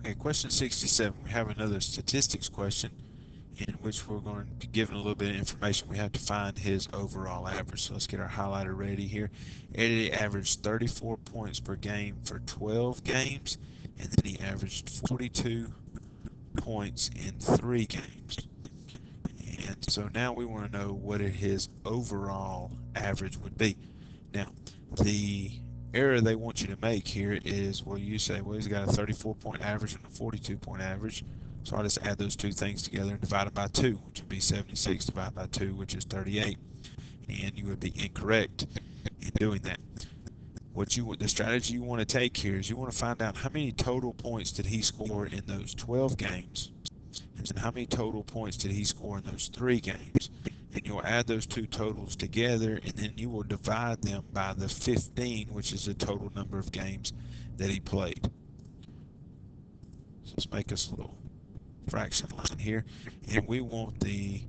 Okay, question 67. We have another statistics question in which we're going to be given a little bit of information. We have to find his overall average. So let's get our highlighter ready here. Eddie averaged 34 points per game for 12 games, and then he averaged 42 points in 3 games. And so now we want to know what his overall average would be. Now, the error they want you to make here is, well, you say, well, he's got a 34-point average and a 42-point average. So I'll just add those two things together and divide it by 2, which would be 76 divided by 2, which is 38. And you would be incorrect in doing that. The strategy you want to take here is you want to find out how many total points did he score in those 12 games, and how many total points did he score in those 3 games. And you'll add those two totals together, and then you will divide them by the 15, which is the total number of games that he played. So let's make us a little fraction line here, and we want the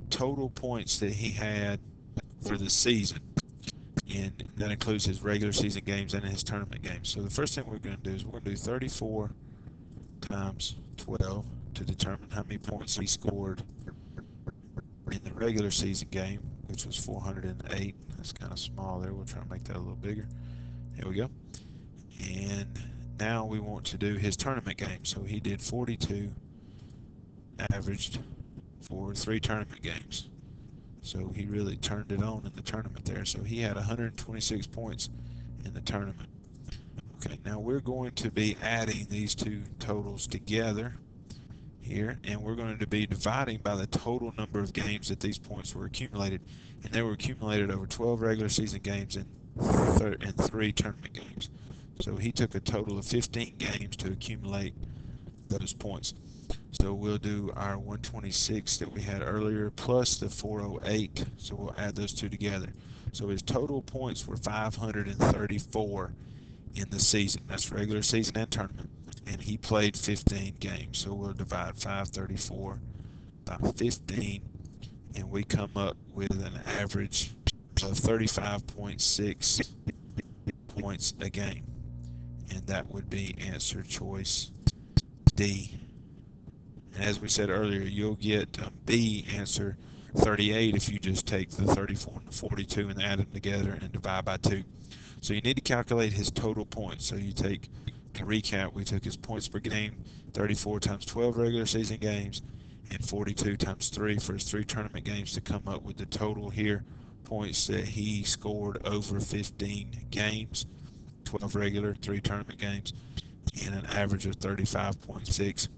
total points that he had for the season, and that includes his regular season games and his tournament games. So the first thing we're going to do is we're going to do 34 times 12 to determine how many points he scored in the regular season game, which was 408. That's kind of small there. We'll try to make that a little bigger. There we go. And now we want to do his tournament game. So he did 42, averaged for 3 tournament games. So he really turned it on in the tournament there. So he had 126 points in the tournament. Okay, now we're going to be adding these two totals together here, and we're going to be dividing by the total number of games that these points were accumulated, and they were accumulated over 12 regular season games and 3 tournament games. So he took a total of 15 games to accumulate those points. So we'll do our 126 that we had earlier plus the 408, so we'll add those two together. So his total points were 534 in the season. That's regular season and tournament. And he played 15 games. So we'll divide 534 by 15, and we come up with an average of 35.6 points a game. And that would be answer choice D. And as we said earlier, you'll get B, answer 38, if you just take the 34 and the 42 and add them together and divide by 2. So you need to calculate his total points. So you take, to recap, we took his points per game, 34 times 12 regular season games, and 42 times 3 for his 3 tournament games to come up with the total here, points that he scored over 15 games, 12 regular, 3 tournament games, and an average of 35.6.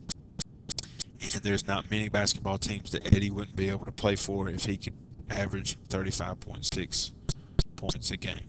And there's not many basketball teams that Eddie wouldn't be able to play for if he could average 35.6 points a game.